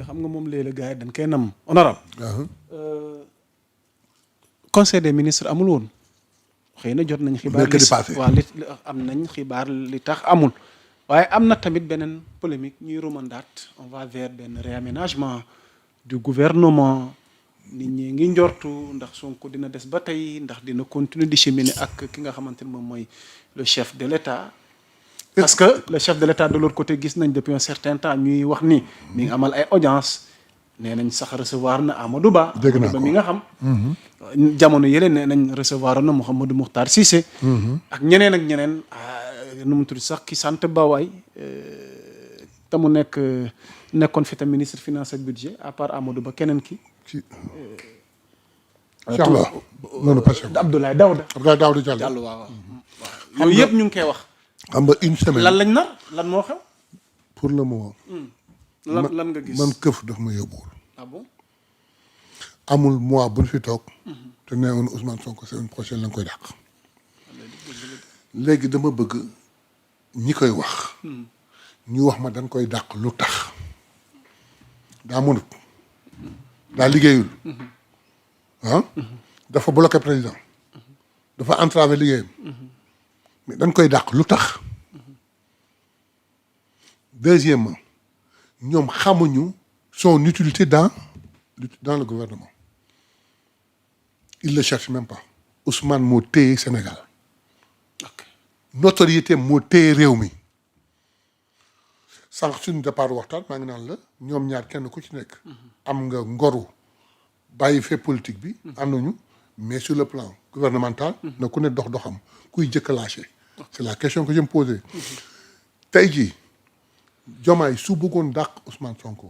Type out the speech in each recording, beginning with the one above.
xam nga moom léeg-léeg gars yi dañ koy nam honorable conseil des ministres amul woon xëy na jot nañ xibaar waaw li am nañ xibaar li tax amul waaye am na tamit beneen polémique ñuy romandaat on va vers benn réaménagement du gouvernement nit ñi ngi njortu ndax Sonko dina des ba tey ndax dina continuer di cheminer ak ki nga xamante ne moom mooy le chef de l'État parce que le chef de l'État de l'autre côté gis nañ depuis un certain temps ñuy wax ni mi ngi amal ay audience nee nañ sax recevoir na Amadou Ba mi nga xam jamono yële nee nañ recevoir na Mouhamadou Mokhtar Cissé ak ñeneen nu mu tudd sax ki sant Bawaay te mu nekkoon fi tam ministre finance ak budget à part Amadou Ba keneen ki Abdoulaye Daouda Diallo waaw yooyu yëpp ñu ngi koy wax xam nga une semaine lan lañ nar lan moo xew pour le moment lan nga gis man këf daf ma yóbbuwul ah bon amul mois bu ñu fi toog te nee woon Ousmane Sonko semaine prochaine la nga koy dàq léegi dama bëgg ñi koy wax ñu wax ma dañ koy dàq lu tax daa mënut daa liggéeyul dafa bloqué président dafa entravé liggéeyam mais dañ koy dàq lu tax deuxièmement ñoom xamuñu son utilité dans le gouvernement il le cherche même pas Ousmane moo téye Sénégal notoriété moo téye réew mi sànq suñu départ waxtaan maa ngi naan la ñoom ñaar kenn ku ci nekk am nga ngoru bàyyi fait politique bi am nañu mais sur le plan gouvernemental na ku ne doxam kuy jëkk a lâché c'est la question que je me posais tey jii Diomaye su bëggoon dàq Ousmane Sonko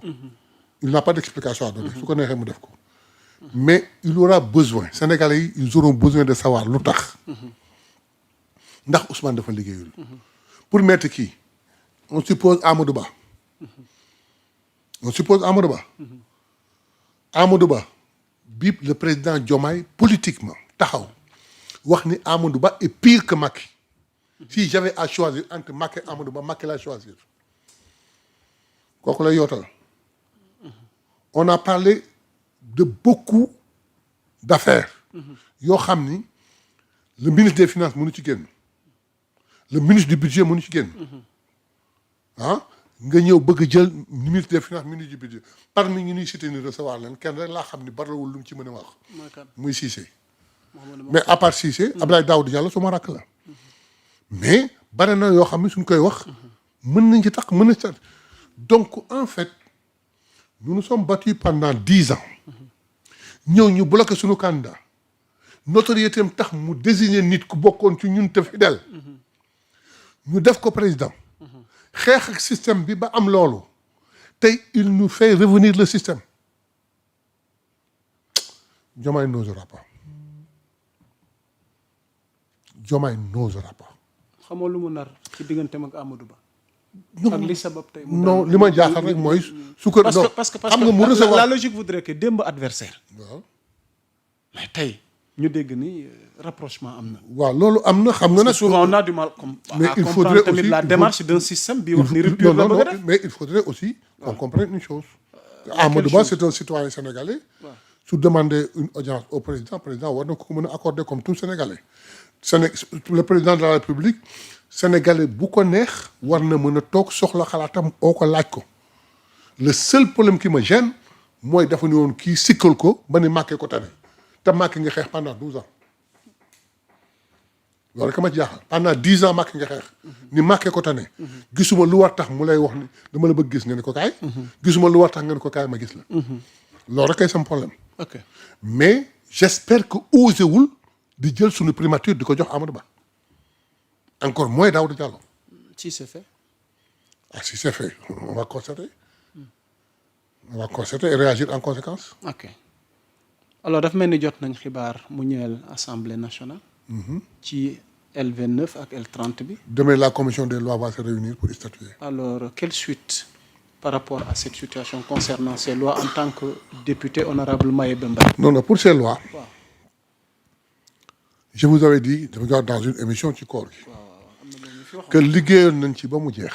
il n'a pas d'explication à donner su ko neexee mu def ko mais il aura besoin Sénégalais yi ils auront besoin de savoir lu tax ndax Ousmane dafa liggéeyul pour mettre kii on suppose Amadou Ba Amadou Ba bi le président Diomaye politiquement taxaw wax ni Amadou Ba est pire que Macky si j'avais à choisir entre Macky et Amadou Ba Macky laa choisir kooku lay yootal on a parlé de beaucoup d'affaires yoo xam ni le ministre des finances mënu ci génn le ministre du budget mënu ci génn nga ñëw bëgg jël ministre des finances ministre du budget parmi ñu ñuy cité ni recevoir leen kenn rek laa xam ni barawul lu mu ci mën a wax muy Cissé mais à part Cissé Abdoulaye Daouda Diallo suma rakk la mais bari na yoo xam ne suñ koy wax mën nañ ci tax mën na ci donc en fait nous nous sommes battus pendant 10 ans ñëw ñu bloqué suñu candidat notoriété am tax mu désigner nit ku bokkoon ci ñun te fidèle ñu def ko président xeex ak système bi ba am loolu tey il nous fait revenir le système Diomaye n'osera pas xamoo lu mu nar ci digganteem ak Amadou Ba ak li sabab tey non li ma jaaxal rek mooy su ko parce que xam nga mu recevoir la logique voudrait que démb adversaire waaw mais tey ñu dégg ni rapprochement am na waaw loolu am na xam nga nag souvent on a du mal mais à il comprendre faudrait tamit aussi la démarche d'un système bi wax ni rupture la bëgg a def mais il faudrait aussi qu'on comprenne une chose Amadou Ba c'est un citoyen sénégalais su demander une audience au président war na ko mën a accorder comme tout sénégalais le président de la République sénégalais bu ko neex war na mën a toog soxla xalaatam oo ko laaj ko le seul problème qui me gêne mooy dafa ni woon kii sikkal ko ba ni Macky ko tane te Macky nga xeex pendant 12 ans loolu rek ma ci jaaxal pendant 10 ans Macky nga xeex ni Macky ko tane gisuma lu war tax mu lay wax ni dama la bëgg gis nga ne ko kaay gisuma lu war tax nga ne ko kaay ma gis la loolu rek kay sam problème mais j'espère que osé wul di jël suñu primature di ko jox Amadou Ba encore moins Daouda Diallo si c'est fait si c'est fait on va constater et réagir en conséquence alors dafa mel ni jot nañ xibaar mu ñëwel Assemblée nationale ci L29 ak L30 bi demain la commission des lois va se réunir pour statuer alors quelle suite par rapport à cette situation concernant ces lois en tant que député honorable Mayebe Mbaye non pour ces lois je vous avais dit dans une émission ci koor gi que liggéeyoon nañ ci ba mu jeex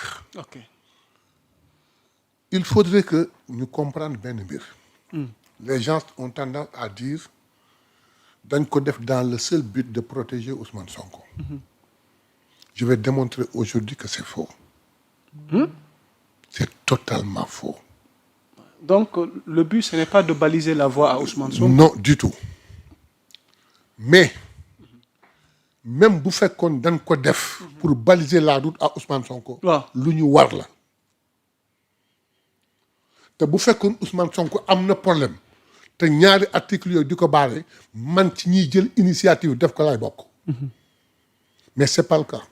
il faudrait que nous comprenions bien le mbir. Les gens ont tendance à dire dañ ko def dans le seul but de protéger Ousmane Sonko. Je vais démontrer aujourd'hui que c'est faux. C'est totalement faux. Donc, le but, ce n'est pas de baliser la voie à Ousmane Sonko? Non, du tout. Mais, même si fait qu'on donne ko def pour baliser la route à Ousmane Sonko, lu ñu war la. te bu fekkoon Ousmane Sonko am na problème te ñaari article yooyu di ko baale man ci ñiy jël initiative def ko laay bokk. Mais c'est pas le cas.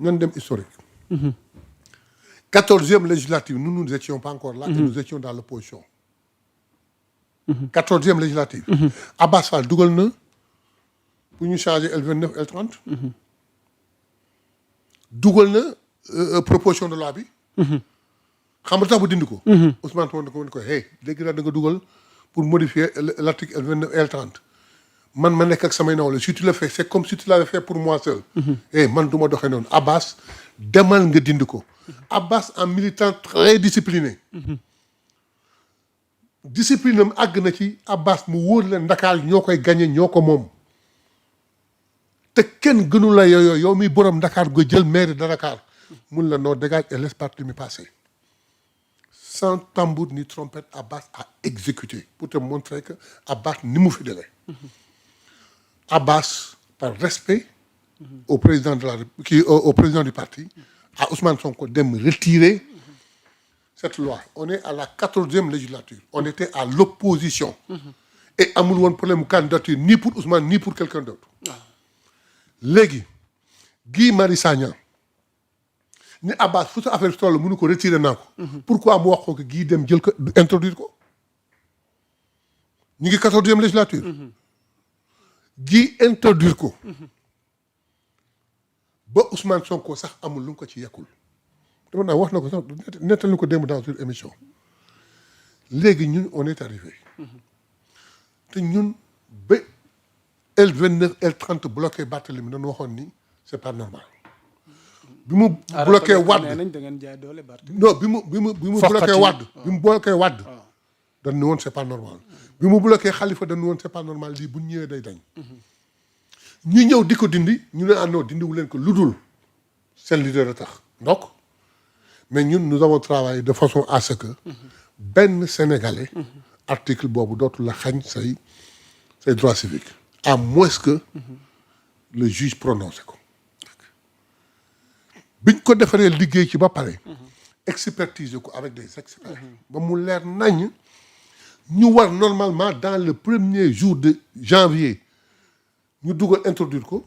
ñun dem historique. 14e législative, nous n'étions pas encore là et nous étions dans l'opposition. 14e législative. Abbas Fall dugal na pour ñu changer L29 L30. dugal na proposition de loi bi. xam nga tax bu dindi ko. Ousmane Sonko ne ko hey léegi daal da nga dugal pour modifier l'article L29 L30. man ma nekk ak samay nawle si tu le fais c'est comme si tu l'avais fait pour moi seul. man du ma doxee noonu Abbas demal nga dindi ko. Abbas un militant très discipliné. discipline am àgg na ci Abbas mu wóor leen Ndakaar ñoo koy gagné ñoo ko moom. te kenn gënu la yow mi borom Ndakaar nga jël maire de Dakar mun la noo dégage et laisse partie mi passer. Sans tambour ni trompette, Abbas a exécuté pour te montrer que Abbas ni mu fidèle. Abbas, par respect au président de au président du parti, à Ousmane Sonko de retirer cette loi. On est à la 14e législature. On était à l'opposition. Et amul woon problème de candidature ni pour Ousmane ni pour quelqu'un d'autre. Légui, Guy Marius Sagna ni Abbas fu sa affaire toll mënu ko retirer naa ko. Pourquoi mu wax ko que Guy dem jël ko introduire ko. ñu ngi 14e législature. Guy introduire ko. ba Ousmane Sonko sax amul lu ko ci yekkul. dama naa wax na ko sax nettal ko démb dans une émission. léegi ñun on est arrivé. te ñun ba L29 L30 bloqué Barthélémy dañu waxoon ni c'est pas normal. bi mu bloqué Wade non bi mu bloqué Wade bi mu bloqué Wade dañ ne woon c'est pas normal bi mu bloqué Khalifa dañ ne woon c'est pas normal lii bu ñëwee day dañ ñu ñëw di ko dindi ñu ne àndoo dindiwu leen ko lu dul seen leader a tax donc mais ñun nous avons travaillé de façon à ce que benn Sénégalais article boobu dootul la xañ say droits civiques à moins que le juge prononcé ko biñ ko defaree liggéey ci ba pare expertiser ko avec des experts ba mu leer nañ ñu war normalement dans le premier jour de janvier ñu dugal introduire ko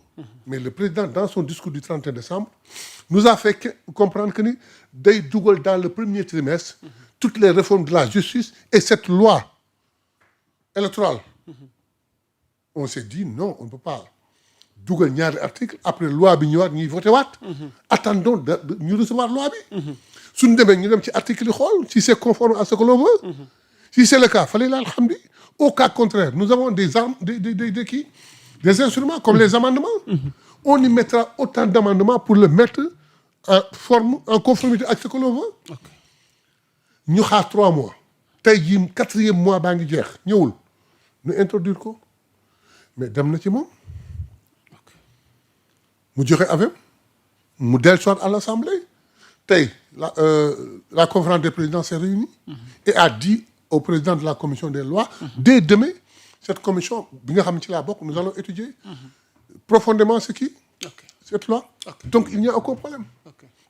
mais le président dans son discours du 31 décembre nous a fait comprendre que ni day dugal dans le premier trimestre toutes les réformes de la justice et cette loi électorale on s'est dit non on ne peut pas dugal ñaari article après loi bi ñëwaat ñuy voté waat. attendons de ñu recevoir loi bi. suñu demee ñu dem ci article yi xool si c'est conforme à ce que l'on veut. si c'est le cas fallait l'alhamdi. Au cas contraire nous avons des armes des instruments comme les amendements. On y mettra autant d'amendements pour le mettre en conformité avec ce que l'on veut. ñu xaar 3 mois. tey jii 4e mois baa ngi jeex ñëwul ñu introduire ko mais dem na ci moom. mu joxe avec mu dellusiwaat à l'Assemblée tey la conférence des présidents s'est réunie et a dit au président de la commission des lois dès demain cette commission bi nga xam ne ci laa bokk nous allons étudier profondément cette loi donc il n'y a aucun problème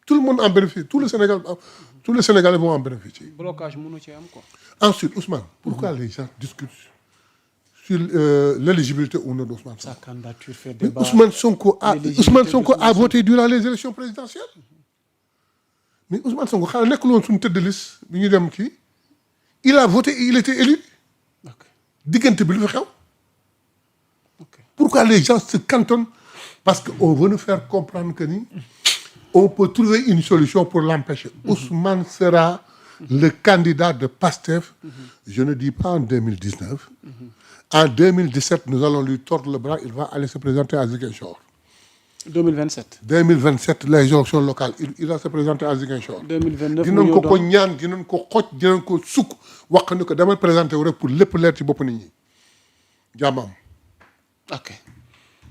tout le monde en bénéficie tous les Sénégalais vont en bénéficier. blocage mënu ci am quoi. Ensuite Ousmane pourquoi les gens discutent sur l'éligibilité ou non d'Ousmane Sonko. Sa candidature fait débat. Ousmane Sonko a voté durant les élections présidentielles. Mais Ousmane Sonko xanaa nekkul woon suñu tête de liste bi ñu dem kii il a voté et il était élu. diggante bi lu fi xew. Pourquoi les gens se cantonnent? Parce qu'on veut nous faire comprendre que ni on peut trouver une solution pour l'empêcher. Ousmane sera le candidat de PASTEF. Je ne dis pas en 2019. En 2017, nous allons lui tordre le bras, il va aller se présenter à Ziguinchor. 2027 les élections locales il va se présenter à Ziguinchor. 2029 dinañ ko ñaan dinañ ko xoj dinañ ko sukk wax ni ko damay présenté wu rek pour lépp leer ci bopp nit ñi jàmmam. ok.